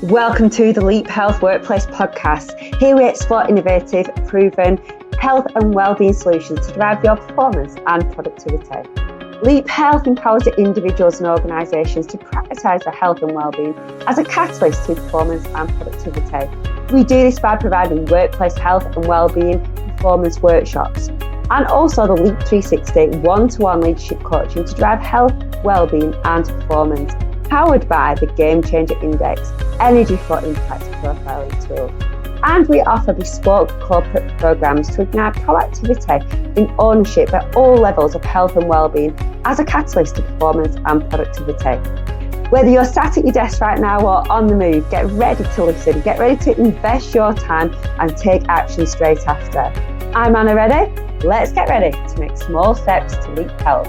Welcome to the Leap Health Workplace podcast. Here we explore innovative, proven health and wellbeing solutions to drive your performance and productivity. Leap Health empowers individuals and organisations to prioritise their health and wellbeing as a catalyst to performance and productivity. We do this by providing workplace health and wellbeing performance workshops and also the Leap 360 one-to-one leadership coaching to drive health, wellbeing and performance, powered by the Game Changer Index Energy for Impact profiling tool. And we offer bespoke corporate programs to ignite proactivity in ownership at all levels of health and wellbeing as a catalyst to performance and productivity. Whether you're sat at your desk right now or on the move, get ready to listen, get ready to invest your time and take action straight after. I'm Anna Reddy. Let's get ready to make small steps to leap health.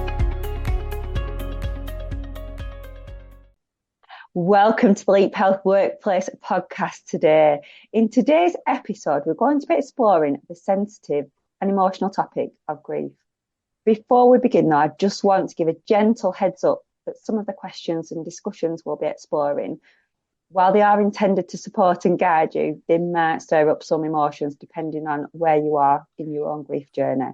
Welcome to the Leap Health Workplace podcast today. In today's episode, we're going to be exploring the sensitive and emotional topic of grief. Before we begin though, I just want to give a gentle heads up that some of the questions and discussions we'll be exploring, while they are intended to support and guide you, they might stir up some emotions depending on where you are in your own grief journey.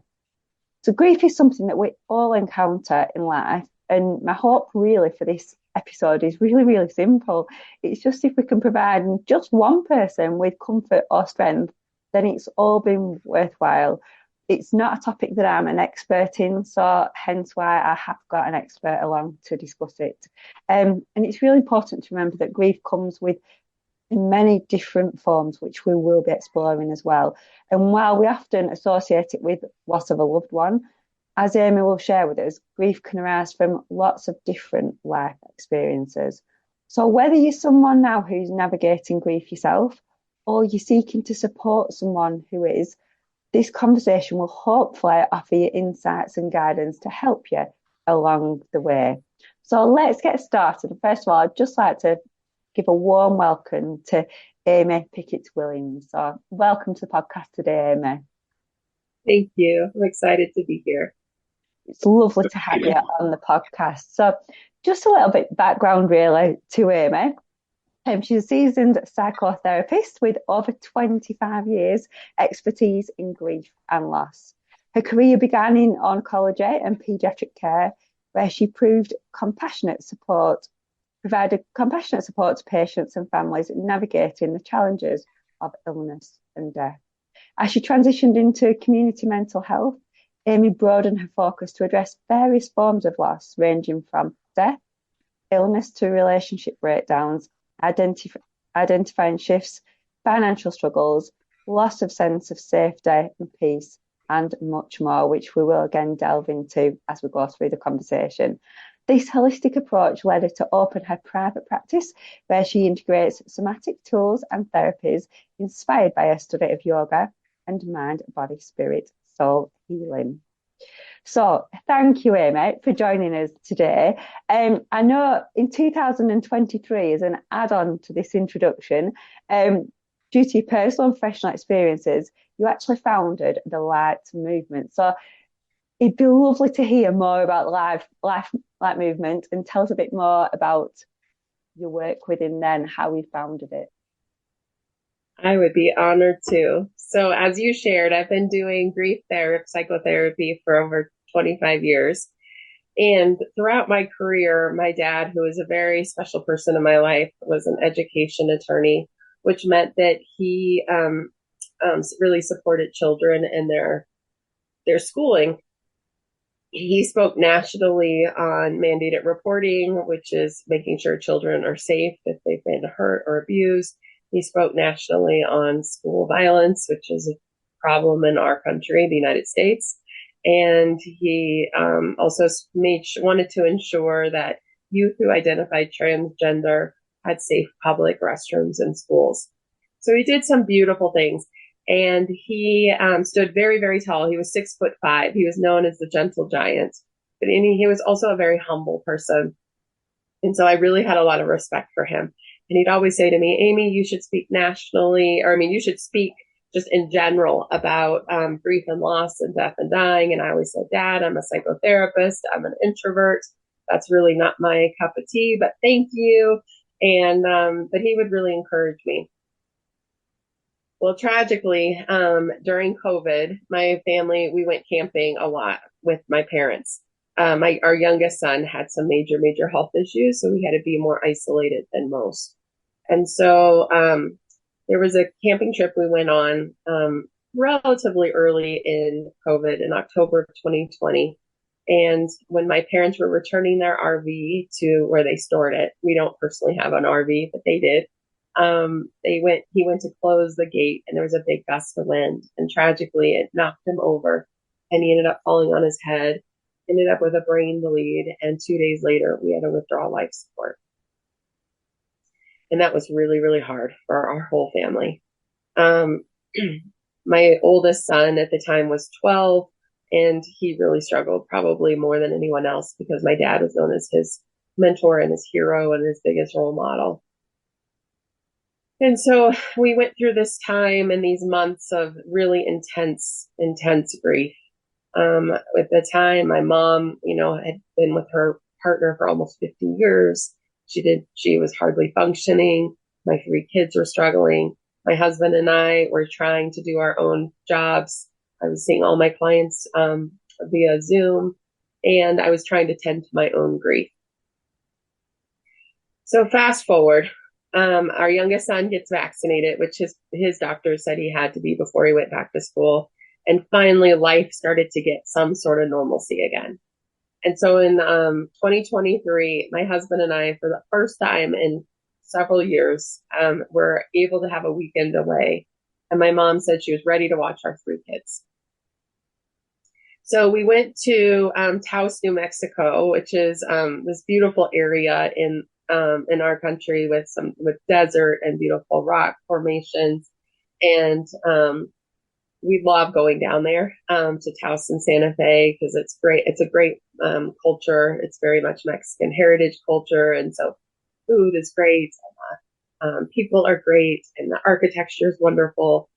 So grief is something that we all encounter in life, and my hope really for this episode is really simple. It's just if we can provide just one person with comfort or strength, then it's all been worthwhile. It's not a topic that I'm an expert in, so hence why I have got an expert along to discuss it. And it's really important to remember that grief comes with many different forms, which we will be exploring as well. And while we often associate it with loss of a loved one, as Amy will share with us, grief can arise from lots of different life experiences. So whether you're someone now who's navigating grief yourself, or you're seeking to support someone who is, this conversation will hopefully offer you insights and guidance to help you along the way. So let's get started. First of all, I'd just like to give a warm welcome to Amy Pickett-Williams. So welcome to the podcast today, Amy. Thank you. I'm excited to be here. It's lovely to have you on the podcast. So just a little bit background really to Amy. She's a seasoned psychotherapist with over 25 years expertise in grief and loss. Her career began in oncology and paediatric care, where she provided compassionate support to patients and families navigating the challenges of illness and death. As she transitioned into community mental health, Amy broadened her focus to address various forms of loss, ranging from death, illness to relationship breakdowns, identifying shifts, financial struggles, loss of sense of safety and peace, and much more, which we will again delve into as we go through the conversation. This holistic approach led her to open her private practice, where she integrates somatic tools and therapies inspired by her study of yoga and mind, body, spirit, soul healing. So thank you, Amy, for joining us today. I know in 2023, as an add-on to this introduction, due to your personal and professional experiences, you actually founded the Light Movement. So it'd be lovely to hear more about Light Movement and tell us a bit more about your work within then, how we founded it. I would be honored to. So as you shared, I've been doing grief therapy, psychotherapy for over 25 years. And throughout my career, my dad, who is a very special person in my life, was an education attorney, which meant that he really supported children in their schooling. He spoke nationally on mandated reporting, which is making sure children are safe if they've been hurt or abused. He spoke nationally on school violence, which is a problem in our country, the United States. And he also wanted to ensure that youth who identified transgender had safe public restrooms in schools. So he did some beautiful things. And he stood very, very tall. He was 6'5". He was known as the gentle giant. But he was also a very humble person. And so I really had a lot of respect for him. And he'd always say to me, Amy, you should speak nationally, you should speak just in general about grief and loss and death and dying. And I always said, Dad, I'm a psychotherapist. I'm an introvert. That's really not my cup of tea, but thank you. And, but he would really encourage me. Well, tragically, during COVID, my family, we went camping a lot with my parents. Our youngest son had some major health issues, so we had to be more isolated than most. And so, there was a camping trip we went on, relatively early in COVID in October of 2020. And when my parents were returning their RV to where they stored it, we don't personally have an RV, but they did. He went to close the gate and there was a big gust of wind, and tragically it knocked him over and he ended up falling on his head, ended up with a brain bleed. And 2 days later, we had to withdraw life support. And that was really hard for our whole family. Um, my oldest son at the time was 12, and he really struggled, probably more than anyone else, because my dad was known as his mentor and his hero and his biggest role model. And so we went through this time and these months of really intense grief. At the time, my mom, had been with her partner for almost 50 years. She was hardly functioning. My 3 kids were struggling. My husband and I were trying to do our own jobs. I was seeing all my clients, via Zoom, and I was trying to tend to my own grief. So fast forward, our youngest son gets vaccinated, which his doctor said he had to be before he went back to school. And finally, life started to get some sort of normalcy again. And so in 2023, my husband and I, for the first time in several years, were able to have a weekend away. And my mom said she was ready to watch our 3 kids. So we went to Taos, New Mexico, which is this beautiful area in our country with desert and beautiful rock formations. And we love going down there to Taos and Santa Fe because it's great. It's a great culture. It's very much Mexican heritage culture. And so food is great. People are great. And the architecture is wonderful.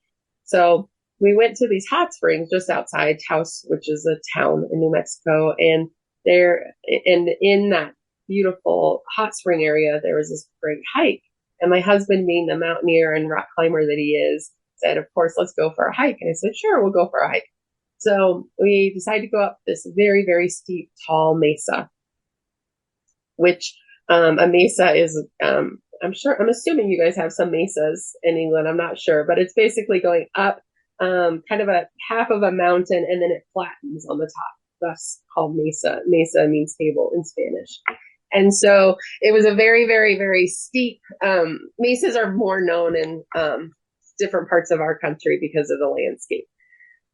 So we went to these hot springs just outside Taos, which is a town in New Mexico. And in that beautiful hot spring area, there was this great hike. And my husband, being the mountaineer and rock climber that he is, said, of course, let's go for a hike. And I said, sure, we'll go for a hike. So we decided to go up this very steep, tall mesa, which a mesa is, I'm assuming you guys have some mesas in England. I'm not sure, but it's basically going up kind of a half of a mountain, and then it flattens on the top. Thus called mesa. Mesa means table in Spanish. And so it was a very steep, mesas are more known in different parts of our country because of the landscape.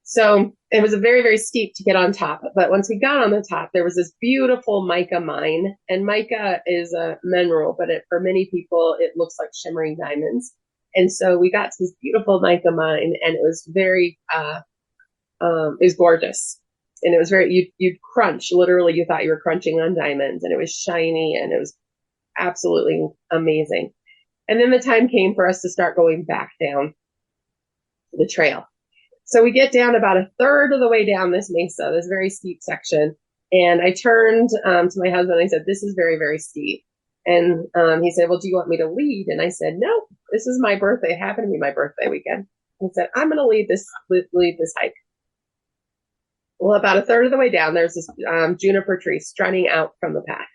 So it was a very steep to get on top. But once we got on the top, there was this beautiful mica mine. And mica is a mineral, but for many people, it looks like shimmering diamonds. And so we got to this beautiful mica mine, and it was it was gorgeous. And it was you'd crunch, literally you thought you were crunching on diamonds, and it was shiny and it was absolutely amazing. And then the time came for us to start going back down the trail. So we get down about a third of the way down this mesa, this very steep section. And I turned to my husband and I said, this is very steep. And he said, well, do you want me to lead? And I said, no, this is my birthday. It happened to be my birthday weekend. He said, I'm going to lead this hike. Well, about a third of the way down, there's this juniper tree strutting out from the path.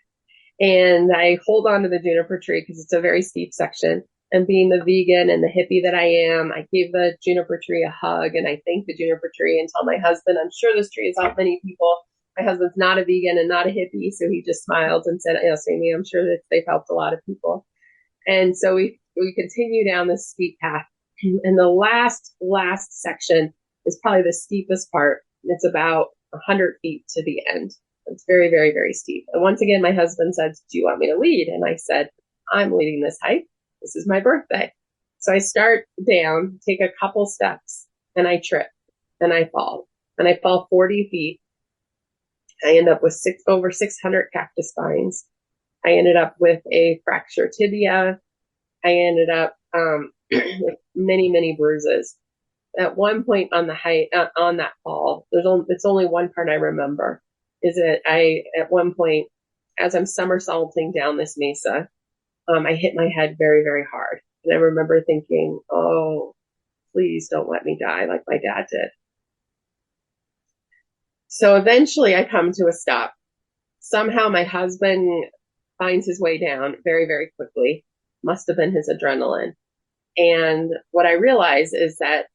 And I hold on to the juniper tree because it's a very steep section. And being the vegan and the hippie that I am, I gave the juniper tree a hug, and I thanked the juniper tree and told my husband, I'm sure this tree has helped many people. My husband's not a vegan and not a hippie, so he just smiled and said, yes, Amy, I'm sure that they've helped a lot of people. And so we continue down this steep path. And the last section is probably the steepest part. It's about 100 feet to the end. It's very steep. And once again, my husband said, do you want me to lead? And I said, I'm leading this hike. This is my birthday. So I start down, take a couple steps, and I trip and I fall. And I fall 40 feet. I end up with over 600 cactus spines. I ended up with a fractured tibia. I ended up with many bruises. At one point on that fall, it's only one part I remember, is that at one point, as I'm somersaulting down this mesa, I hit my head very, very hard. And I remember thinking, oh, please don't let me die like my dad did. So eventually I come to a stop. Somehow my husband finds his way down very, very quickly. Must have been his adrenaline. And what I realized is that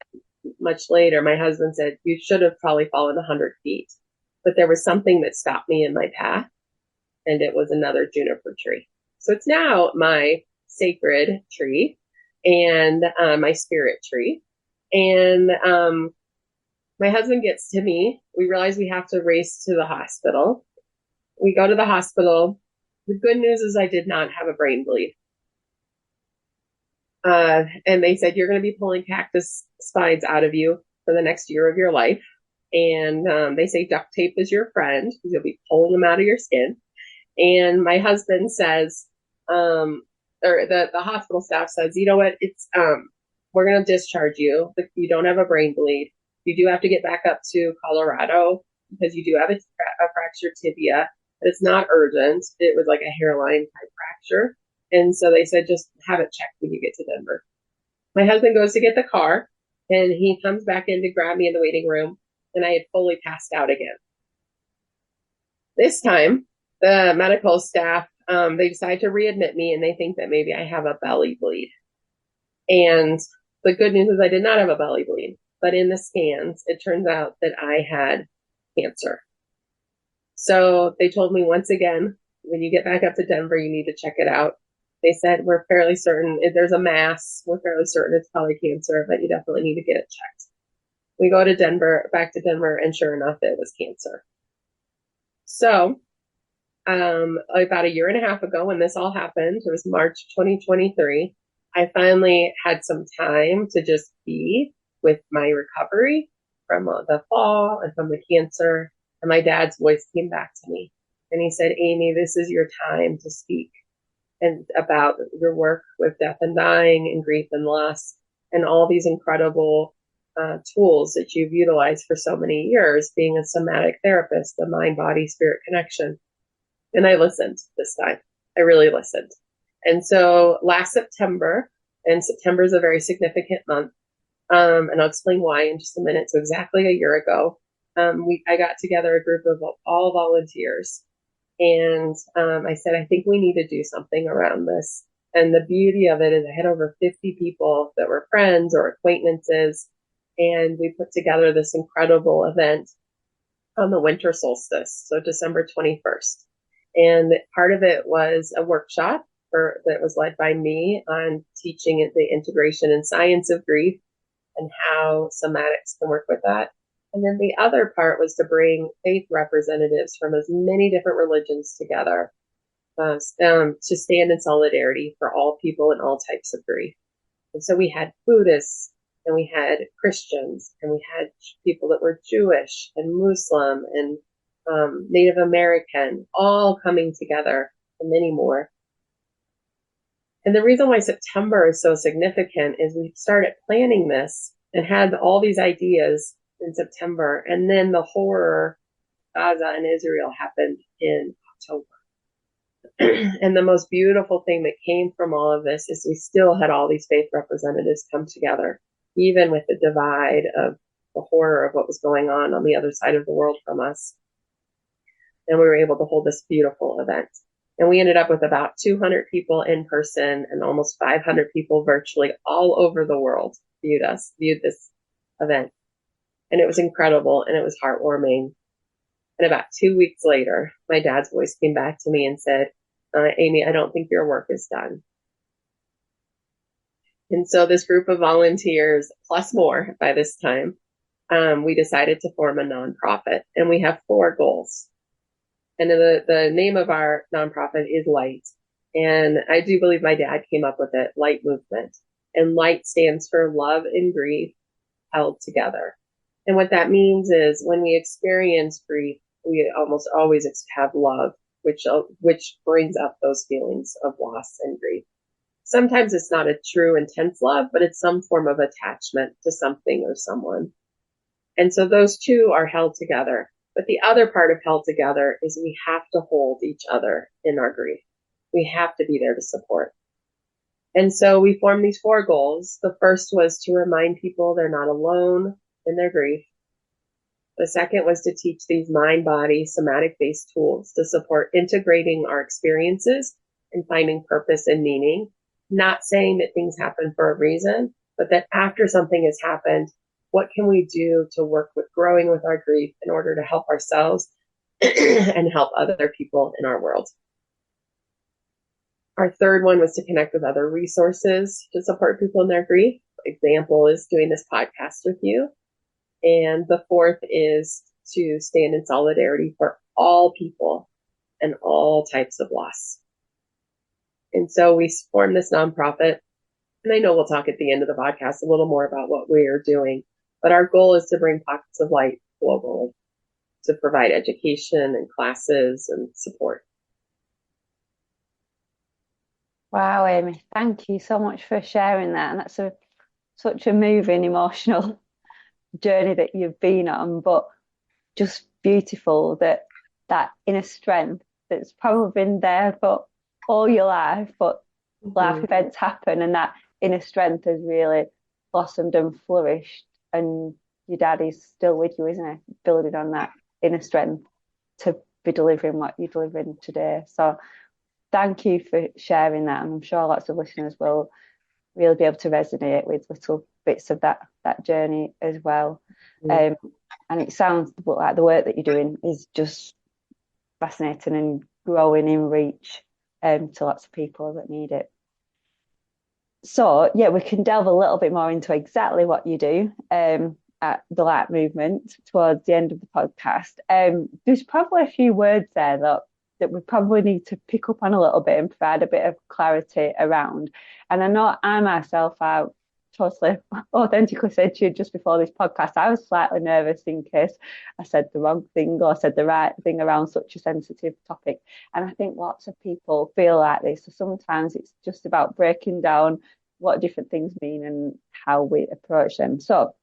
much later, my husband said, you should have probably fallen 100 feet. But there was something that stopped me in my path, and it was another juniper tree. So it's now my sacred tree and my spirit tree. And my husband gets to me. We realize we have to race to the hospital. We go to the hospital. The good news is I did not have a brain bleed. And they said, you're going to be pulling cactus spines out of you for the next year of your life. And they say duct tape is your friend because you'll be pulling them out of your skin. And my husband says, or the hospital staff says, you know what, it's, we're going to discharge you. You don't have a brain bleed. You do have to get back up to Colorado because you do have a fractured tibia, but it's not urgent. It was like a hairline type fracture. And so they said, just have it checked when you get to Denver. My husband goes to get the car and he comes back in to grab me in the waiting room. And I had fully passed out again. This time, the medical staff, they decide to readmit me and they think that maybe I have a belly bleed. And the good news is I did not have a belly bleed, but in the scans, it turns out that I had cancer. So they told me once again, when you get back up to Denver, you need to check it out. They said, we're fairly certain if there's a mass, we're fairly certain it's probably cancer, but you definitely need to get it checked. We go to Denver, back to Denver, and sure enough, it was cancer. So about a year and a half ago when this all happened, it was March 2023, I finally had some time to just be with my recovery from the fall and from the cancer. And my dad's voice came back to me and he said, Amy, this is your time to speak and about your work with death and dying and grief and loss and all these incredible tools that you've utilized for so many years, being a somatic therapist, the mind, body, spirit connection. And I listened this time. I really listened. And so last September, and September is a very significant month, and I'll explain why in just a minute. So exactly a year ago, I got together a group of all volunteers. And I said, I think we need to do something around this. And the beauty of it is I had over 50 people that were friends or acquaintances. And we put together this incredible event on the winter solstice, so December 21st. And part of it was a workshop that was led by me on teaching the integration and science of grief and how somatics can work with that. And then the other part was to bring faith representatives from as many different religions together to stand in solidarity for all people and all types of grief. And so we had Buddhists and we had Christians and we had people that were Jewish and Muslim and Native American, all coming together and many more. And the reason why September is so significant is we started planning this and had all these ideas in September. And then the horror Gaza and Israel happened in October. And the most beautiful thing that came from all of this is we still had all these faith representatives come together, even with the divide of the horror of what was going on the other side of the world from us. And we were able to hold this beautiful event. And we ended up with about 200 people in person and almost 500 people virtually all over the world viewed this event. And it was incredible and it was heartwarming. And about 2 weeks later, my dad's voice came back to me and said, Amy, I don't think your work is done. And so this group of volunteers, plus more by this time, we decided to form a nonprofit. And we have 4 goals. And the name of our nonprofit is Light. And I do believe my dad came up with it, Light Movement. And Light stands for love and grief held together. And what that means is when we experience grief, we almost always have love, which brings up those feelings of loss and grief. Sometimes it's not a true intense love, but it's some form of attachment to something or someone. And so those two are held together. But the other part of held together is we have to hold each other in our grief. We have to be there to support. And so we formed these 4 goals. The first was to remind people they're not alone in their grief. The second was to teach these mind body somatic based tools to support integrating our experiences and finding purpose and meaning. Not saying that things happen for a reason, but that after something has happened, what can we do to work with growing with our grief in order to help ourselves and help other people in our world? Our third one was to connect with other resources to support people in their grief. Example is doing this podcast with you. And the fourth is to stand in solidarity for all people and all types of loss. And so we formed this nonprofit. And I know we'll talk at the end of the podcast a little more about what we are doing, but our goal is to bring pockets of light globally, to provide education and classes and support. Wow, Amy, thank you so much for sharing that. And that's such a moving, emotional journey that you've been on, but just beautiful that inner strength that's probably been there for all your life, but life events happen and that inner strength has really blossomed and flourished. And your dad is still with you, isn't he? Building on that inner strength to be delivering what you're delivering today. So thank you for sharing that. And I'm sure lots of listeners will really be able to resonate with little bits of that journey as well. And it sounds like the work that you're doing is just fascinating and growing in reach to lots of people that need it. So yeah, we can delve a little bit more into exactly what you do at the Light Movement towards the end of the podcast. There's probably a few words there that we probably need to pick up on a little bit and provide a bit of clarity around. And I know I myself, I totally authentically said to you just before this podcast, I was slightly nervous in case I said the wrong thing or said the right thing around such a sensitive topic. And I think lots of people feel like this. So sometimes it's just about breaking down what different things mean and how we approach them. So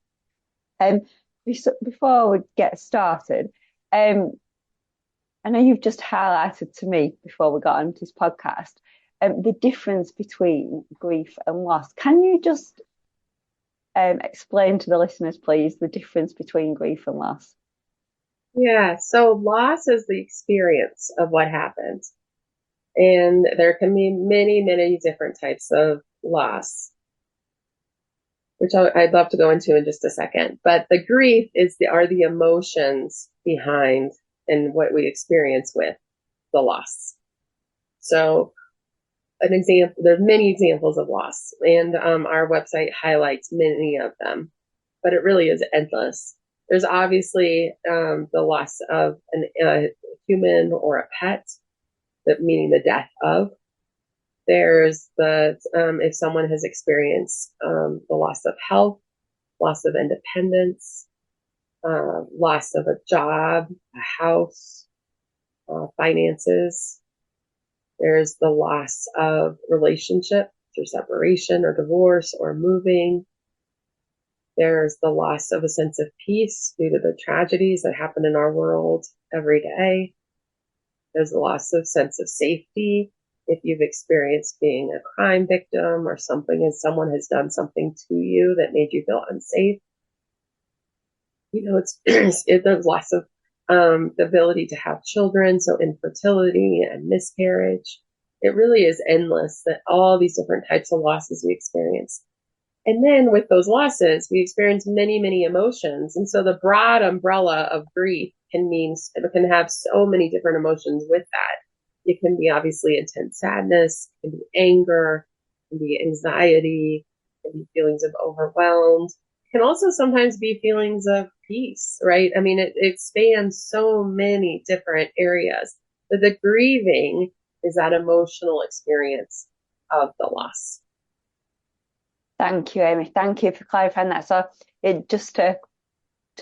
before we get started, I know you've just highlighted to me before we got onto this podcast the difference between grief and loss. Can you just explain to the listeners, please, the difference between grief and loss? Yeah, so loss is the experience of what happened. And there can be many, many different types of loss, which I'd love to go into in just a second. But the grief are the emotions behind and what we experience with the loss. So an example, there's many examples of loss, and our website highlights many of them, but it really is endless. There's obviously the loss of a human or a pet, that meaning the death of. There's if someone has experienced the loss of health, loss of independence, loss of a job, a house, finances. There's the loss of relationship through separation or divorce or moving. There's the loss of a sense of peace due to the tragedies that happen in our world every day. There's the loss of sense of safety if you've experienced being a crime victim or someone has done something to you that made you feel unsafe. It's the loss of the ability to have children, so infertility and miscarriage. It really is endless, that all these different types of losses we experience. And then with those losses, we experience many, many emotions. And so the broad umbrella of grief it can have so many different emotions with that. It can be obviously intense sadness, it can be anger, it can be anxiety, it can be feelings of overwhelmed. It can also sometimes be feelings of peace, right? I mean, it spans so many different areas. But the grieving is that emotional experience of the loss. Thank you, Amy. Thank you for clarifying that. So it just to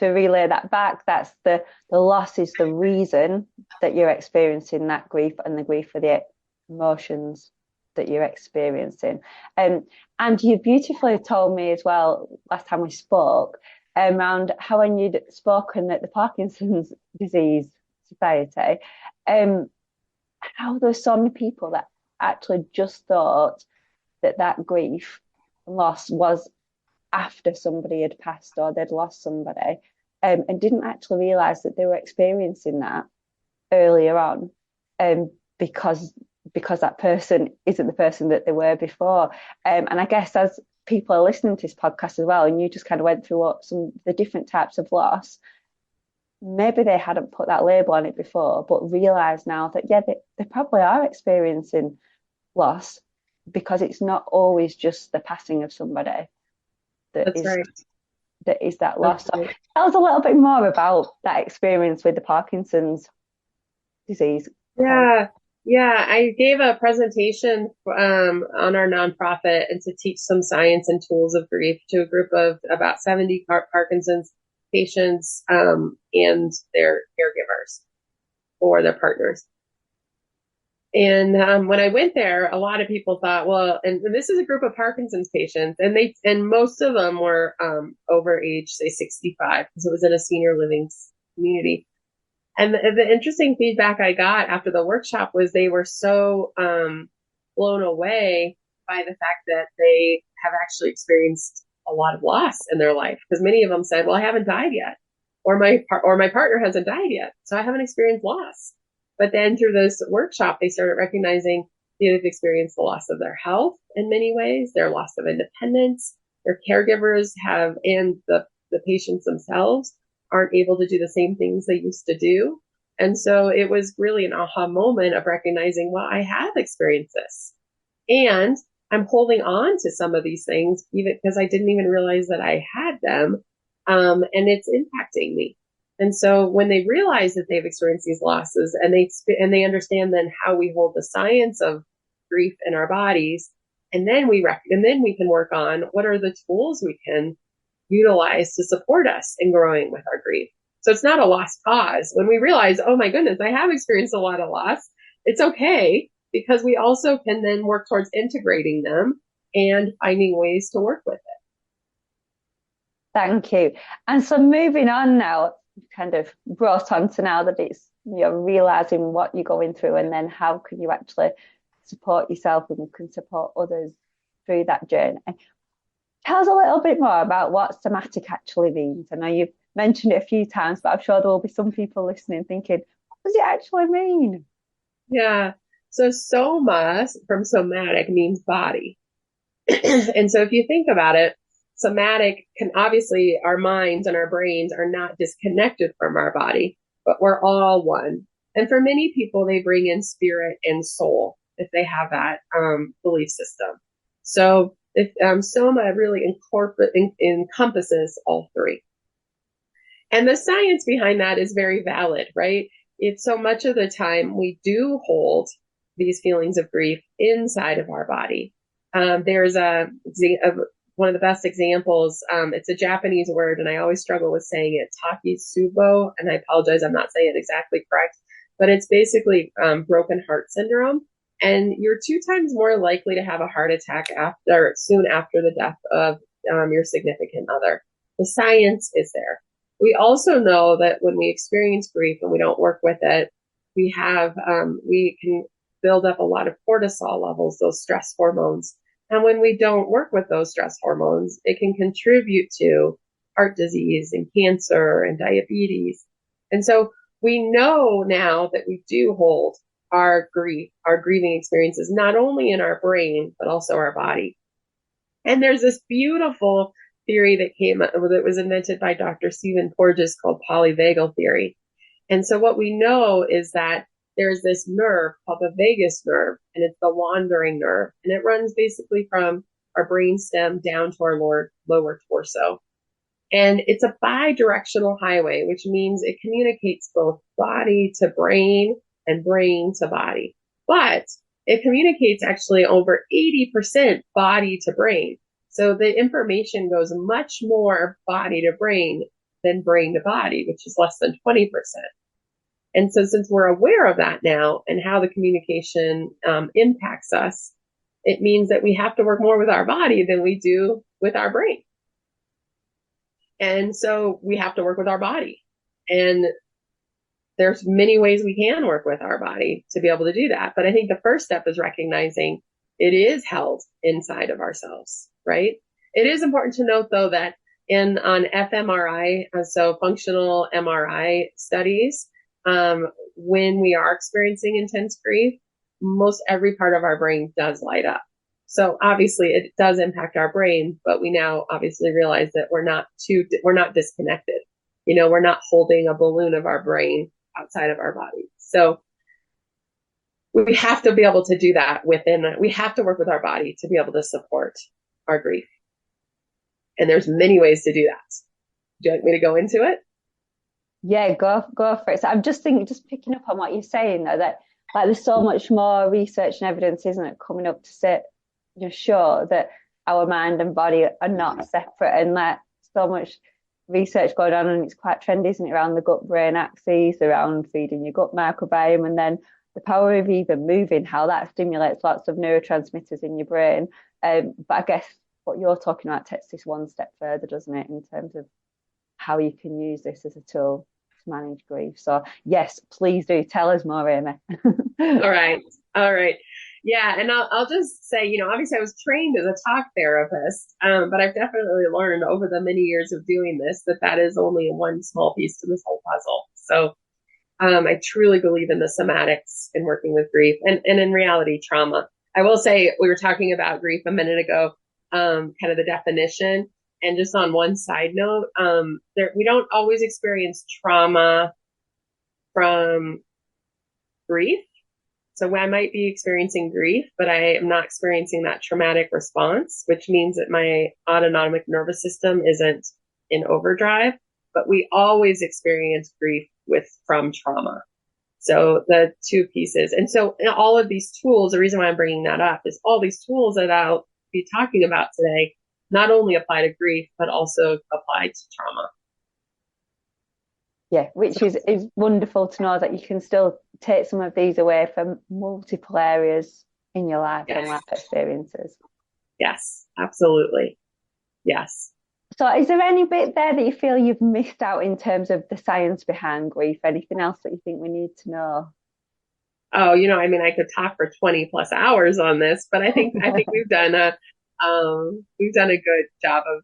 relay that back, that's the loss is the reason that you're experiencing that grief, and the grief for the emotions that you're experiencing. And you beautifully told me as well last time we spoke around how when you'd spoken at the Parkinson's Disease Society, how there's so many people that actually just thought that grief loss was after somebody had passed or they'd lost somebody, and didn't actually realize that they were experiencing that earlier on, because that person isn't the person that they were before. And I guess as people are listening to this podcast as well, and you just kind of went through what some the different types of loss, maybe they hadn't put that label on it before, but realize now that yeah, they probably are experiencing loss, because it's not always just the passing of somebody that That's right. is that That's loss. So right. tell us a little bit more about that experience with the Parkinson's disease. Yeah. Yeah. I gave a presentation on our nonprofit and to teach some science and tools of grief to a group of about 70 Parkinson's patients and their caregivers or their partners. And when I went there, a lot of people thought, well, and this is a group of Parkinson's patients, and most of them were over age, say, 65, because it was in a senior living community. And the interesting feedback I got after the workshop was they were so blown away by the fact that they have actually experienced a lot of loss in their life. Because many of them said, well, I haven't died yet, or my partner hasn't died yet, so I haven't experienced loss. But then through this workshop, they started recognizing they've experienced the loss of their health in many ways, their loss of independence, their caregivers have, and the patients themselves aren't able to do the same things they used to do. And so it was really an aha moment of recognizing, well, I have experienced this. And I'm holding on to some of these things, even because I didn't even realize that I had them. And it's impacting me. And so when they realize that they've experienced these losses and they understand then how we hold the science of grief in our bodies, and then we can work on what are the tools we can utilize to support us in growing with our grief. So it's not a lost cause. When we realize, oh my goodness, I have experienced a lot of loss, it's okay, because we also can then work towards integrating them and finding ways to work with it. Thank you. And so moving on now, kind of brought on to now that it's you're realizing what you're going through, and then how can you actually support yourself and can support others through that journey. Tell us a little bit more about what somatic actually means. I know you've mentioned it a few times, but I'm sure there will be some people listening thinking, what does it actually mean? Yeah. So soma from somatic means body. And so if you think about it, somatic can obviously, our minds and our brains are not disconnected from our body, but we're all one. And for many people, they bring in spirit and soul if they have that belief system. So if soma really encompasses all three. And the science behind that is very valid, right? It's so much of the time we do hold these feelings of grief inside of our body. There's one of the best examples. It's a Japanese word, and I always struggle with saying it, takisubo, and I apologize, I'm not saying it exactly correct, but it's basically broken heart syndrome. And you're 2 times more likely to have a heart attack soon after the death of your significant other. The science is there. We also know that when we experience grief and we don't work with it, we can build up a lot of cortisol levels, those stress hormones. And when we don't work with those stress hormones, it can contribute to heart disease and cancer and diabetes. And so we know now that we do hold our grieving experiences, not only in our brain, but also our body. And there's this beautiful theory that was invented by Dr. Stephen Porges called polyvagal theory. And so what we know is that there's this nerve called the vagus nerve, and it's the wandering nerve. And it runs basically from our brainstem down to our lower torso. And it's a bidirectional highway, which means it communicates both body to brain and brain to body. But it communicates actually over 80% body to brain. So the information goes much more body to brain than brain to body, which is less than 20%. And so since we're aware of that now and how the communication impacts us, it means that we have to work more with our body than we do with our brain. And so we have to work with our body. And there's many ways we can work with our body to be able to do that. But I think the first step is recognizing it is held inside of ourselves, right? It is important to note, though, that on fMRI, so functional MRI studies, when we are experiencing intense grief, most every part of our brain does light up. So obviously it does impact our brain, but we now obviously realize that we're not disconnected. We're not holding a balloon of our brain outside of our body. So we have to be able to do that we have to work with our body to be able to support our grief. And there's many ways to do that. Do you like me to go into it? Yeah, go for it. So I'm just picking up on what you're saying though, that like there's so much more research and evidence, isn't it, coming up to say, show that our mind and body are not separate, and that so much research going on, and it's quite trendy, isn't it, around the gut-brain axis, around feeding your gut microbiome, and then the power of even moving, how that stimulates lots of neurotransmitters in your brain. But I guess what you're talking about takes this one step further, doesn't it, in terms of how you can use this as a tool to manage grief. So yes, please do tell us more, Amy. All right. Yeah, and I'll just say, obviously I was trained as a talk therapist, but I've definitely learned over the many years of doing this that is only one small piece to this whole puzzle. So I truly believe in the somatics in working with grief and in reality, trauma. I will say, we were talking about grief a minute ago, kind of the definition. And just on one side note, we don't always experience trauma from grief. So I might be experiencing grief, but I am not experiencing that traumatic response, which means that my autonomic nervous system isn't in overdrive. But we always experience grief from trauma. So the two pieces. And so all of these tools, the reason why I'm bringing that up is all these tools that I'll be talking about today not only apply to grief, but also apply to trauma. Yeah, which is wonderful to know that you can still take some of these away from multiple areas in your life and life experiences. Yes, absolutely. Yes. So is there any bit there that you feel you've missed out in terms of the science behind grief? Anything else that you think we need to know? Oh, I could talk for 20 plus hours on this, but I think we've done a good job of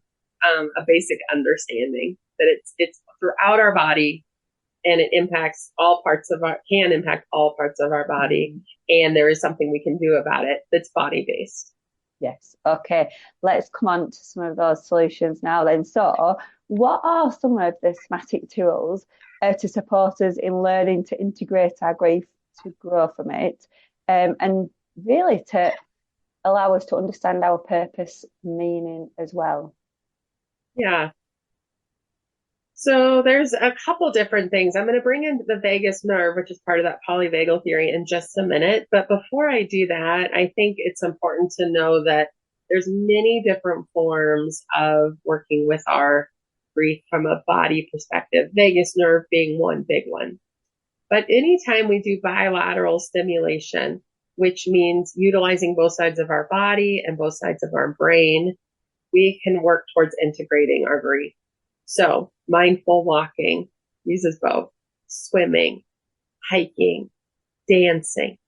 a basic understanding that it's throughout our body, and it can impact all parts of our body, and there is something we can do about it that's body based. Yes. Okay. Let's come on to some of those solutions now then. So what are some of the somatic tools to support us in learning to integrate our grief, to grow from it, and really to allow us to understand our purpose, meaning as well? Yeah. So there's a couple different things. I'm going to bring in the vagus nerve, which is part of that polyvagal theory, in just a minute. But before I do that, I think it's important to know that there's many different forms of working with our grief from a body perspective, vagus nerve being one big one. But anytime we do bilateral stimulation, which means utilizing both sides of our body and both sides of our brain, we can work towards integrating our grief. So mindful walking uses both, swimming, hiking, dancing,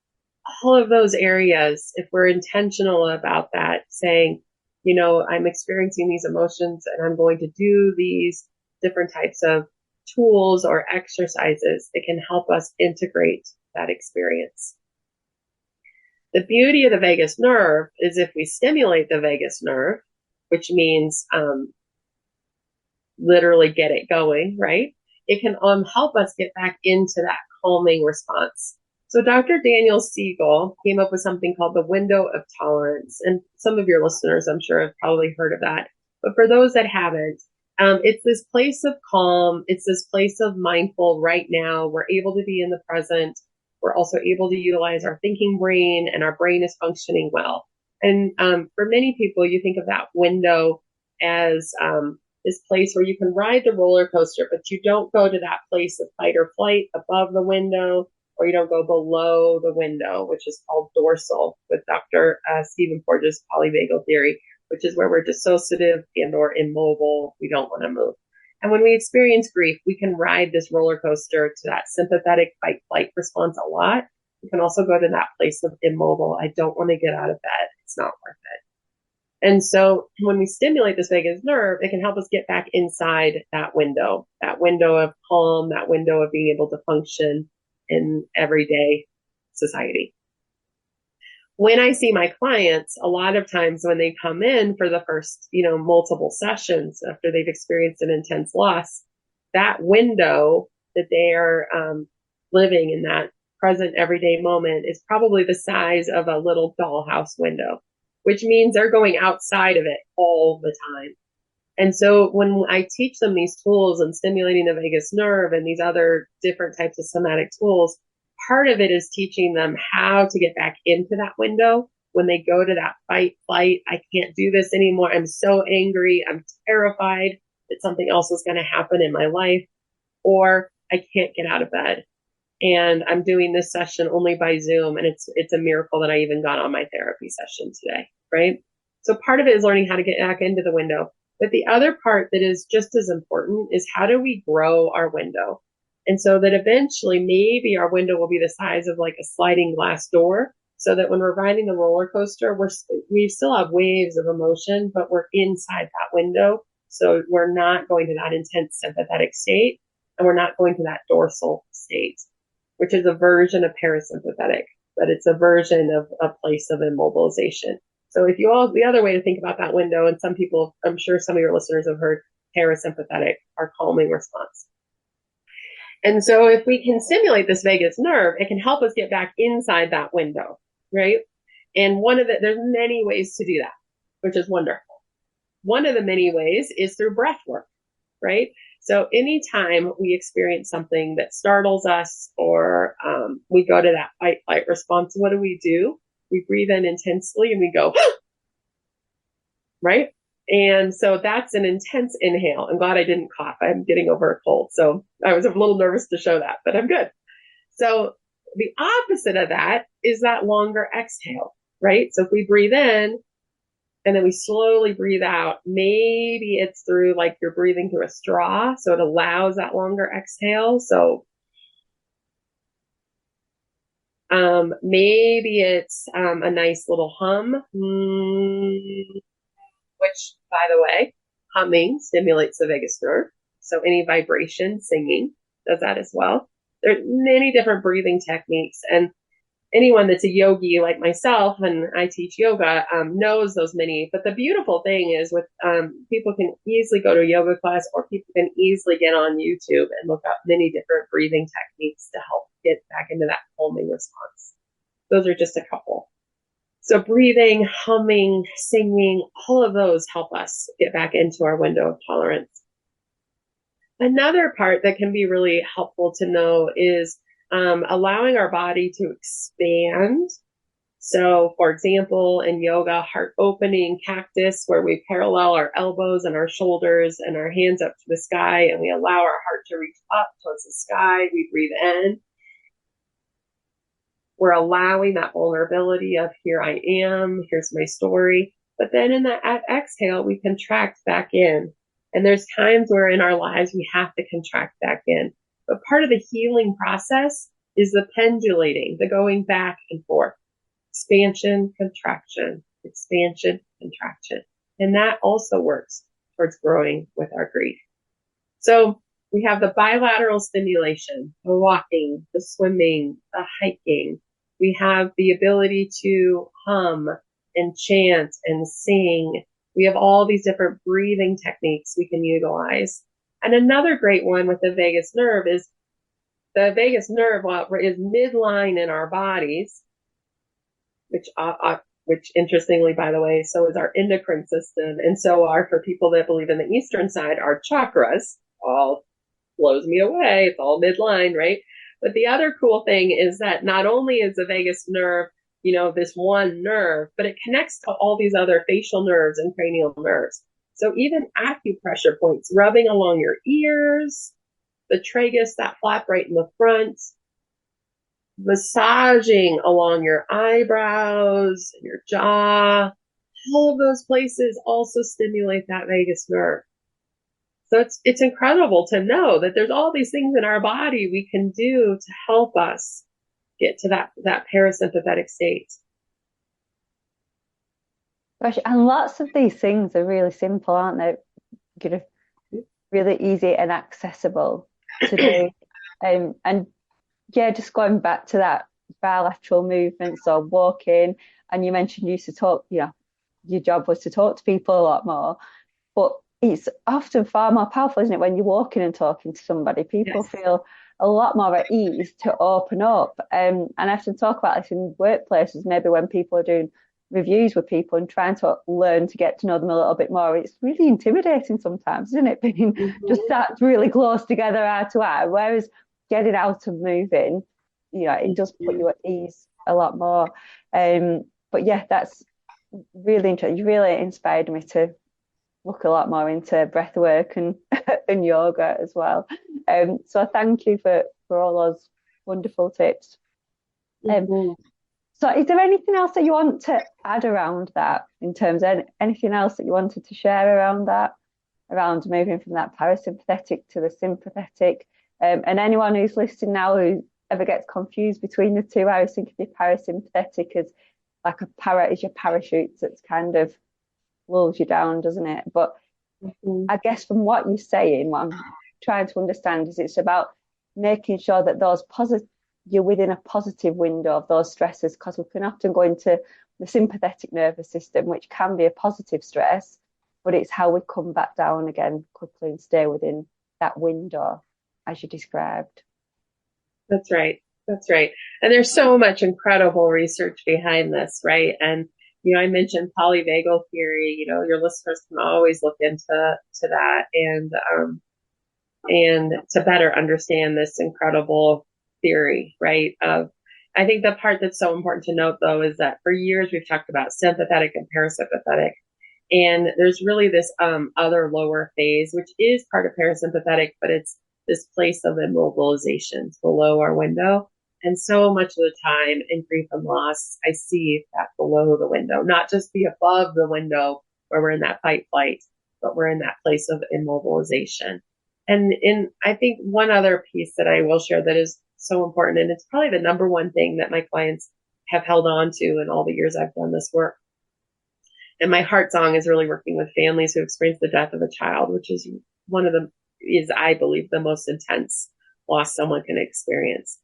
all of those areas. If we're intentional about that, saying, I'm experiencing these emotions and I'm going to do these different types of tools or exercises that can help us integrate that experience. The beauty of the vagus nerve is if we stimulate the vagus nerve, which means literally get it going, right? It can help us get back into that calming response. So Dr. Daniel Siegel came up with something called the window of tolerance. And some of your listeners, I'm sure, have probably heard of that. But for those that haven't, it's this place of calm. It's this place of mindful right now. We're able to be in the present. We're also able to utilize our thinking brain, and our brain is functioning well. And for many people, you think of that window as this place where you can ride the roller coaster, but you don't go to that place of fight or flight above the window, or you don't go below the window, which is called dorsal with Dr. Stephen Porges' polyvagal theory, which is where we're dissociative and or immobile. We don't want to move. And when we experience grief, we can ride this roller coaster to that sympathetic fight-flight response a lot. You can also go to that place of immobile. I don't want to get out of bed. It's not worth it. And so when we stimulate this vagus nerve, it can help us get back inside that window of calm, that window of being able to function in everyday society. When I see my clients, a lot of times when they come in for the first, multiple sessions after they've experienced an intense loss, that window that they are living in, that present everyday moment, is probably the size of a little dollhouse window, which means they're going outside of it all the time. And so when I teach them these tools and stimulating the vagus nerve and these other different types of somatic tools, part of it is teaching them how to get back into that window when they go to that fight, flight. I can't do this anymore. I'm so angry. I'm terrified that something else is going to happen in my life, or I can't get out of bed. And I'm doing this session only by Zoom. And it's a miracle that I even got on my therapy session today, right? So part of it is learning how to get back into the window. But the other part that is just as important is, how do we grow our window? And so that eventually maybe our window will be the size of like a sliding glass door, so that when we're riding the roller coaster, we still have waves of emotion, but we're inside that window. So we're not going to that intense sympathetic state, and we're not going to that dorsal state, which is a version of parasympathetic, but it's a version of a place of immobilization. So the other way to think about that window, and some people, I'm sure some of your listeners have heard parasympathetic, our calming response. And so if we can stimulate this vagus nerve, it can help us get back inside that window, right? And there's many ways to do that, which is wonderful. One of the many ways is through breath work, right? So anytime we experience something that startles us, or we go to that fight, flight response, what do? We breathe in intensely and we go, right? And so that's an intense inhale. I'm glad I didn't cough. I'm getting over a cold. So I was a little nervous to show that, but I'm good. So the opposite of that is that longer exhale, right? So if we breathe in and then we slowly breathe out, maybe it's through, like, you're breathing through a straw, so it allows that longer exhale. So maybe it's a nice little hum, which, by the way, humming stimulates the vagus nerve. So any vibration, singing, does that as well. There's many different breathing techniques, and anyone that's a yogi like myself, and I teach yoga, knows those many. But the beautiful thing is, with people can easily go to a yoga class, or people can easily get on YouTube and look up many different breathing techniques to help get back into that calming response. Those are just a couple. So breathing, humming, singing, all of those help us get back into our window of tolerance. Another part that can be really helpful to know is allowing our body to expand. So, for example, in yoga, heart opening cactus, where we parallel our elbows and our shoulders and our hands up to the sky, and we allow our heart to reach up towards the sky. We breathe in. We're allowing that vulnerability of, here I am, here's my story. But then in that exhale, we contract back in. And there's times where in our lives we have to contract back in. But part of the healing process is the pendulating, the going back and forth. Expansion, contraction, expansion, contraction. And that also works towards growing with our grief. So we have the bilateral stimulation, the walking, the swimming, the hiking. We have the ability to hum and chant and sing. We have all these different breathing techniques we can utilize. And another great one with the vagus nerve is the vagus nerve, while it is midline in our bodies, which interestingly, by the way, so is our endocrine system. And so are, for people that believe in the Eastern side, our chakras. All blows me away. It's all midline, right? But the other cool thing is that not only is the vagus nerve, this one nerve, but it connects to all these other facial nerves and cranial nerves. So even acupressure points, rubbing along your ears, the tragus, that flap right in the front, massaging along your eyebrows, your jaw, all of those places also stimulate that vagus nerve. So it's incredible to know that there's all these things in our body we can do to help us get to that parasympathetic state. Gosh, and lots of these things are really simple, aren't they? You know, really easy and accessible to do. And yeah, just going back to that bilateral movements or walking, and you mentioned you used to talk, your job was to talk to people a lot more, but it's often far more powerful, isn't it, when you're walking and talking to somebody? People Yes. feel a lot more at ease to open up. And I often talk about this in workplaces, maybe when people are doing reviews with people and trying to learn to get to know them a little bit more. It's really intimidating sometimes, isn't it? Being just Mm-hmm. that really close together eye to eye. Whereas getting out and moving, it does put you at ease a lot more. But yeah, that's really interesting. You really inspired me to look a lot more into breath work and and yoga as well. So thank you for all those wonderful tips. Um, Mm-hmm. so is there anything else that you want to add around that in terms of anything else that you wanted to share around that, around moving from that parasympathetic to the sympathetic? And anyone who's listening now who ever gets confused between the two, I was thinking the parasympathetic is like a para is your parachute that's kind of lulls you down, doesn't it? But Mm-hmm. I guess from what you're saying, what I'm trying to understand is it's about making sure that those positive you're within a positive window of those stresses, because we can often go into the sympathetic nervous system, which can be a positive stress, but it's how we come back down again quickly and stay within that window as you described. That's right. That's right. And there's so much incredible research behind this, right? And I mentioned polyvagal theory. Your listeners can always look into that and to better understand this incredible theory, right? I think the part that's so important to note, though, is that for years we've talked about sympathetic and parasympathetic, and there's really this other lower phase, which is part of parasympathetic, but it's this place of immobilization below our window. And so much of the time in grief and loss, I see that below the window, not just be above the window where we're in that fight flight, but we're in that place of immobilization. And I think one other piece that I will share that is so important, and it's probably the number one thing that my clients have held on to in all the years I've done this work. And my heart song is really working with families who experience the death of a child, which is I believe, the most intense loss someone can experience.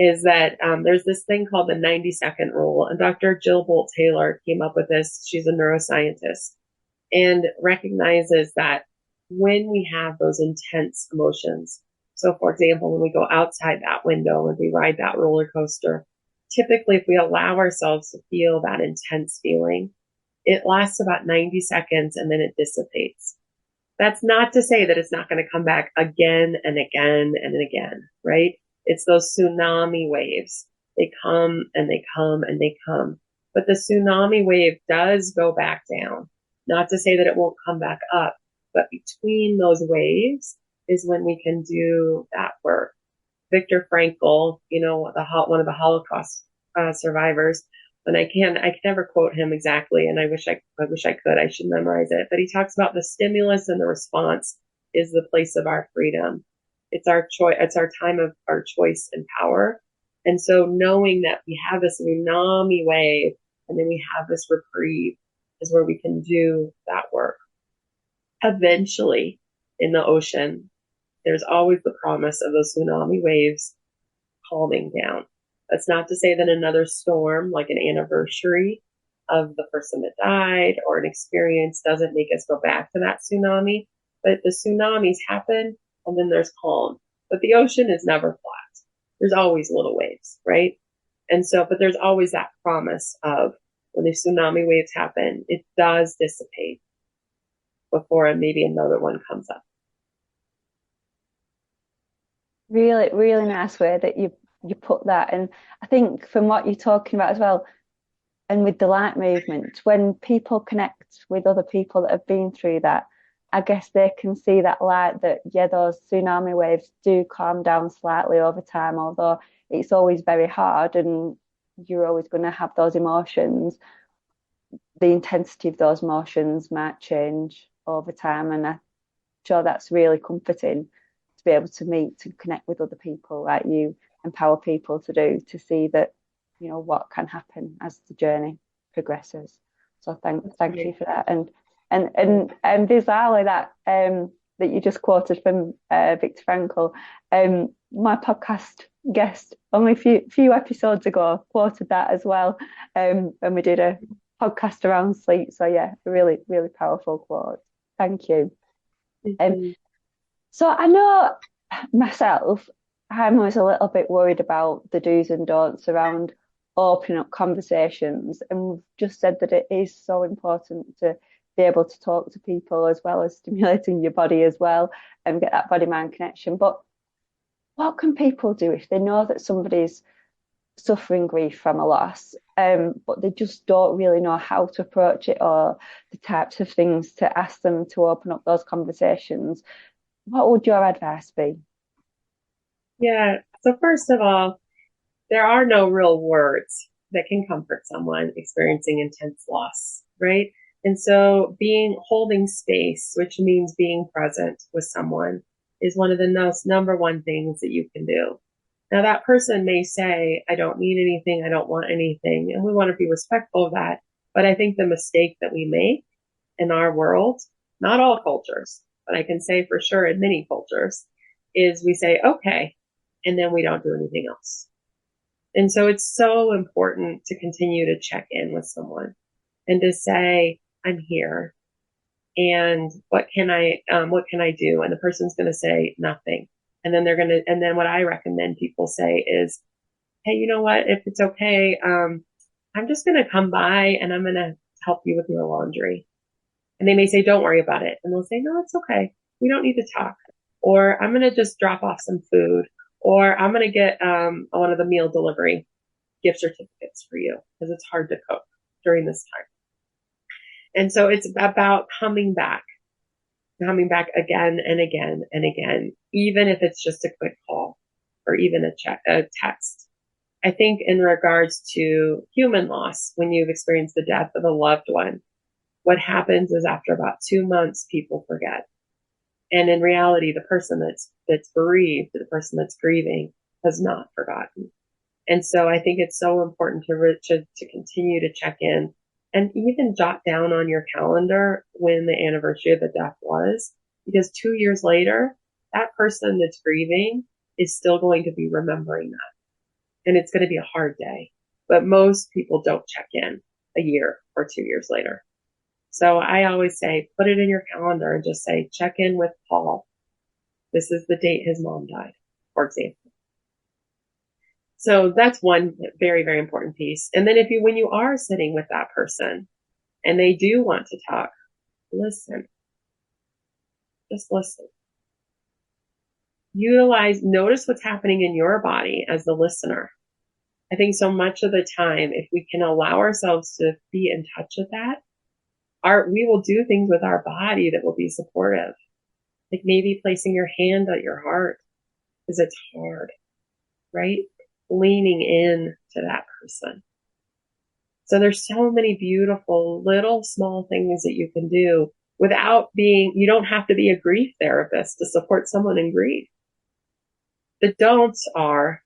Is that there's this thing called the 90-second rule. And Dr. Jill Bolt Taylor came up with this. She's a neuroscientist and recognizes that when we have those intense emotions, so for example, when we go outside that window and we ride that roller coaster, typically if we allow ourselves to feel that intense feeling, it lasts about 90 seconds and then it dissipates. That's not to say that it's not going to come back again and again and again, right? It's those tsunami waves. They come and they come and they come. But the tsunami wave does go back down. Not to say that it won't come back up, but between those waves is when we can do that work. Viktor Frankl, one of the Holocaust survivors, and I can never quote him exactly, and I wish I could. I should memorize it. But he talks about the stimulus and the response is the place of our freedom. It's our choice. It's our time of our choice and power. And so knowing that we have this tsunami wave and then we have this reprieve is where we can do that work. Eventually, in the ocean, there's always the promise of those tsunami waves calming down. That's not to say that another storm, like an anniversary of the person that died or an experience, doesn't make us go back to that tsunami. But the tsunamis happen and then there's calm. But the ocean is never flat. There's always little waves, right? And so, but there's always that promise of when the tsunami waves happen, it does dissipate before maybe another one comes up. Really, really nice way that you put that. And I think from what you're talking about as well, and with the light movement, when people connect with other people that have been through that, I guess they can see that light that, yeah, those tsunami waves do calm down slightly over time, although it's always very hard and you're always going to have those emotions. The intensity of those emotions might change over time. And I'm sure that's really comforting to be able to meet and connect with other people like you empower people to do, to see that, you know, what can happen as the journey progresses. So thank you for that. And bizarrely, that you just quoted from Viktor Frankl, my podcast guest only a few episodes ago quoted that as well, when we did a podcast around sleep. So yeah, really, really powerful quote. Thank you. So I know myself, I'm always a little bit worried about the do's and don'ts around opening up conversations. And we've just said that it is so important to be able to talk to people, as well as stimulating your body as well, and get that body-mind connection. But what can people do if they know that somebody's suffering grief from a loss, but they just don't really know how to approach it, or the types of things to ask them to open up those conversations? What would your advice be? Yeah. So first of all, there are no real words that can comfort someone experiencing intense loss, right? And so holding space, which means being present with someone, is one of the most number one things that you can do. Now, that person may say, I don't need anything, I don't want anything, and we want to be respectful of that. But I think the mistake that we make in our world, not all cultures, but I can say for sure in many cultures, is we say, okay, and then we don't do anything else. And so it's so important to continue to check in with someone and to say, I'm here. And what can I do? And the person's going to say nothing. And then what I recommend people say is, hey, you know what? If it's okay, I'm just going to come by and I'm going to help you with your laundry. And they may say, don't worry about it. And they'll say, no, it's okay. We don't need to talk. Or I'm going to just drop off some food. Or I'm going to get one of the meal delivery gift certificates for you, because it's hard to cook during this time. And so it's about coming back again and again and again, even if it's just a quick call or even a text. I think in regards to human loss, when you've experienced the death of a loved one, what happens is after about 2 months, people forget. And in reality, the person that's bereaved, the person that's grieving, has not forgotten. And so I think it's so important to continue to check in, and even jot down on your calendar when the anniversary of the death was, because 2 years later, that person that's grieving is still going to be remembering that. And it's going to be a hard day. But most people don't check in a year or 2 years later. So I always say, put it in your calendar and just say, check in with Paul. This is the date his mom died, for example. So that's one very, very important piece. And then when you are sitting with that person and they do want to talk, listen. Just listen. Notice what's happening in your body as the listener. I think so much of the time, if we can allow ourselves to be in touch with that, we will do things with our body that will be supportive. Like maybe placing your hand at your heart, because it's hard, right? Leaning in to that person. So there's so many beautiful little small things that you can do you don't have to be a grief therapist to support someone in grief. The don'ts are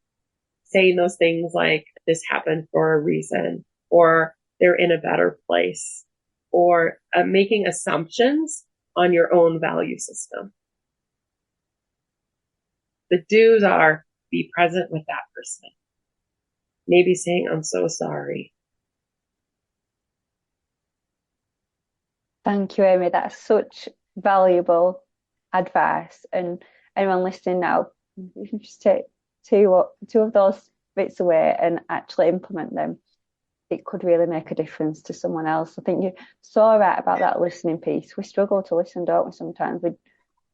saying those things like, this happened for a reason, or they're in a better place, or making assumptions on your own value system. The do's are, be present with that person. Maybe saying, I'm so sorry. Thank you, Amy. That's such valuable advice. And anyone listening now, you can just take two of those bits away and actually implement them. It could really make a difference to someone else. I think you're so right about that listening piece. We struggle to listen, don't we, sometimes? We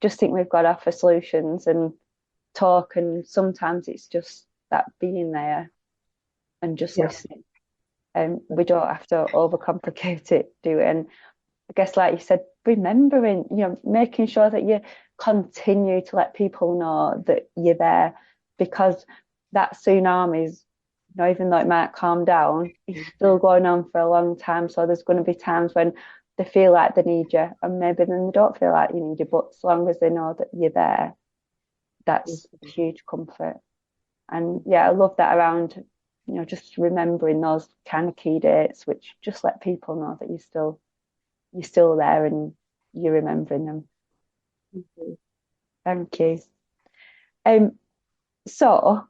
just think we've got offer solutions and talk, and sometimes it's just that being there and just listening. And we don't have to overcomplicate it, do it. And I guess, like you said, remembering, making sure that you continue to let people know that you're there, because that tsunami is, even though it might calm down, it's still going on for a long time. So there's going to be times when they feel like they need you, and maybe then they don't feel like you need you. But as long as they know that you're there, that's a huge comfort. And yeah, I love that around, just remembering those kind of key dates, which just let people know that you're still there and you're remembering them. Mhm. Thank you. Um, so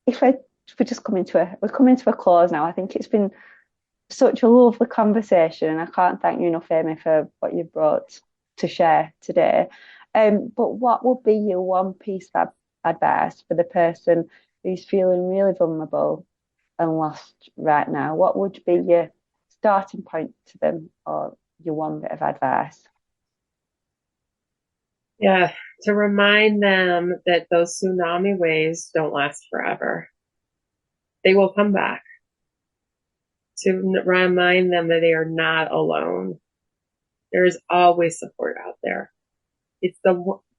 if we're just coming to a close now. I think it's been such a lovely conversation, and I can't thank you enough, Amy, for what you brought to share today. But what would be your one piece of advice for the person who's feeling really vulnerable and lost right now? What would be your starting point to them, or your one bit of advice? Yeah, to remind them that those tsunami waves don't last forever. They will come back. To remind them that they are not alone. There is always support out there.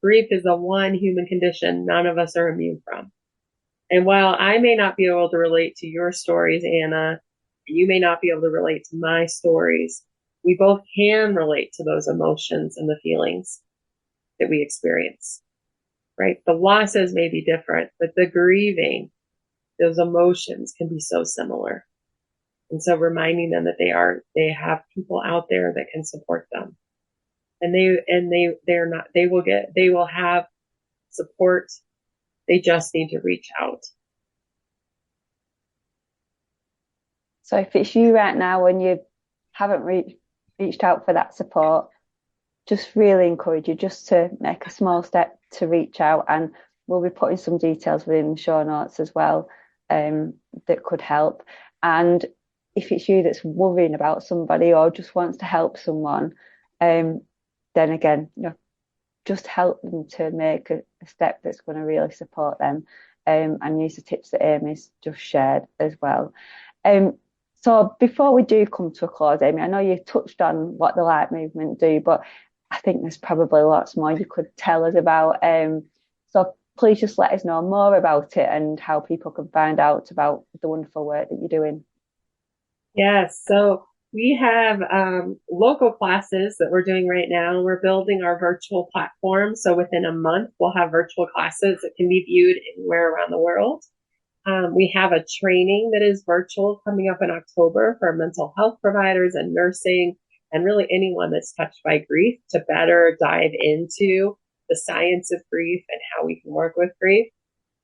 Grief is the one human condition none of us are immune from. And while I may not be able to relate to your stories, Anna, you may not be able to relate to my stories, we both can relate to those emotions and the feelings that we experience, right? The losses may be different, but the grieving, those emotions can be so similar. And so reminding them that they have people out there that can support them. And they will have support. They just need to reach out. So if it's you right now and you haven't reached out for that support, just really encourage you just to make a small step to reach out, and we'll be putting some details within the show notes as well, that could help. And if it's you that's worrying about somebody or just wants to help someone, then again, just help them to make a step that's going to really support them, and use the tips that Amy's just shared as well. So before we do come to a close, Amy, I know you touched on what the Light Movement do, but I think there's probably lots more you could tell us about. So please just let us know more about it and how people can find out about the wonderful work that you're doing. Yes. So we have local classes that we're doing right now. We're building our virtual platform. So within a month, we'll have virtual classes that can be viewed anywhere around the world. We have a training that is virtual coming up in October for mental health providers and nursing and really anyone that's touched by grief to better dive into the science of grief and how we can work with grief.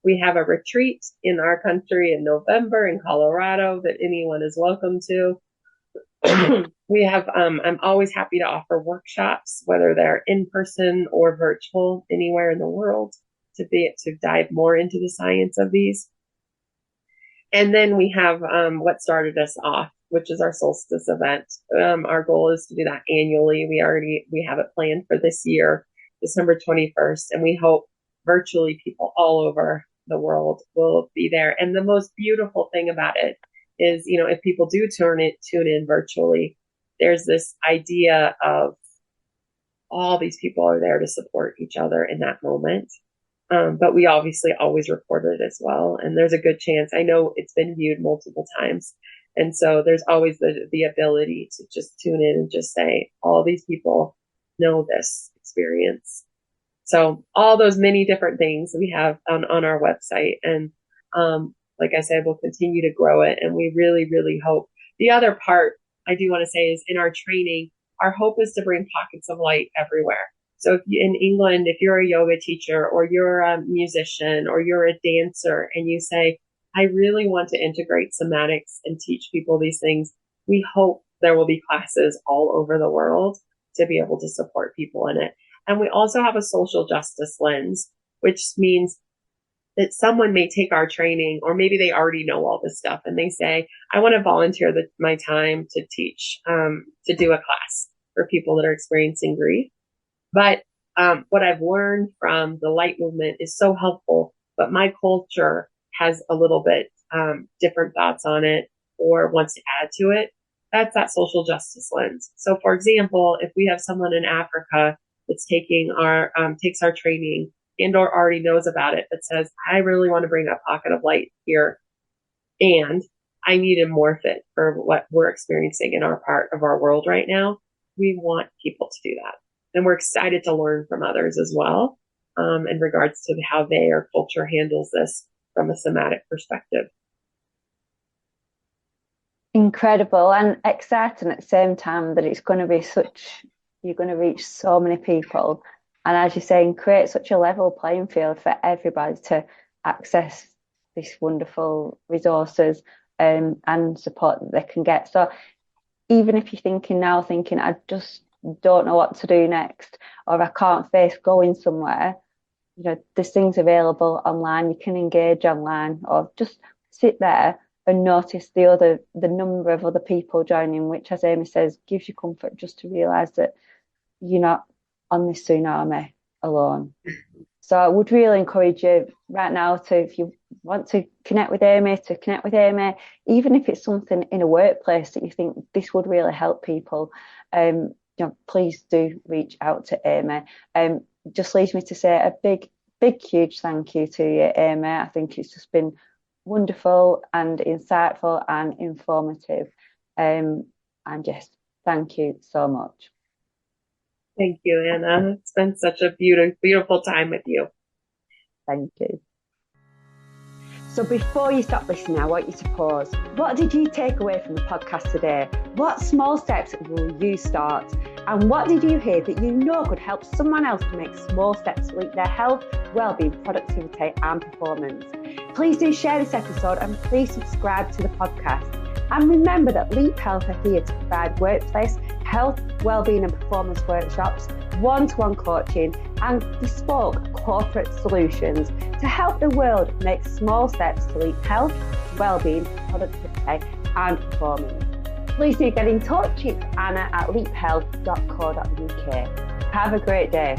We have a retreat in our country in November in Colorado that anyone is welcome to. We have, I'm always happy to offer workshops, whether they're in person or virtual, anywhere in the world, to dive more into the science of these. And then we have what started us off, which is our solstice event. Our goal is to do that annually. We have it planned for this year, December 21st, and we hope virtually people all over the world will be there. And the most beautiful thing about it is, if people do tune in virtually, there's this idea of all these people are there to support each other in that moment. But we obviously always record it as well. And there's a good chance, I know it's been viewed multiple times. And so there's always the ability to just tune in and just say, all these people know this experience. So all those many different things we have on our website. And like I said, we'll continue to grow it. And we really, really hope. The other part I do want to say is in our training, our hope is to bring pockets of light everywhere. So if in England, if you're a yoga teacher or you're a musician or you're a dancer and you say, I really want to integrate somatics and teach people these things, we hope there will be classes all over the world to be able to support people in it. And we also have a social justice lens, which means that someone may take our training, or maybe they already know all this stuff and they say, I want to volunteer my time to teach, to do a class for people that are experiencing grief. But what I've learned from the light movement is so helpful, but my culture has a little bit different thoughts on it or wants to add to it. That's that social justice lens. So for example, if we have someone in Africa that's takes our training and or already knows about it, that says, I really want to bring a pocket of light here and I need to morph it for what we're experiencing in our part of our world right now, we want people to do that. And we're excited to learn from others as well, in regards to how their culture handles this. from a somatic perspective. Incredible and exciting at the same time that it's going to be you're going to reach so many people. And as you're saying, create such a level playing field for everybody to access these wonderful resources and support that they can get. So even if you're thinking, I just don't know what to do next, or I can't face going somewhere, there's things available online. You can engage online or just sit there and notice the number of other people joining, which, as Amy says, gives you comfort just to realise that you're not on this tsunami alone. So I would really encourage you right now if you want to connect with Amy, even if it's something in a workplace that you think this would really help people, please do reach out to Amy. Just leaves me to say a big, huge thank you to you, Amy. I think it's just been wonderful and insightful and informative. And just thank you so much. Thank you, Anna. It's been such a beautiful time with you. Thank you. So before you stop listening, I want you to pause. What did you take away from the podcast today? What small steps will you start? And what did you hear that you know could help someone else to make small steps to link their health, well-being, productivity and performance? Please do share this episode and please subscribe to the podcast. And remember that Leap Health are here to provide workplace, health, well-being and performance workshops, one-to-one coaching and bespoke corporate solutions to help the world make small steps to leap health, well-being, productivity and performance. Please do get in touch. It's Anna at leaphealth.co.uk. Have a great day.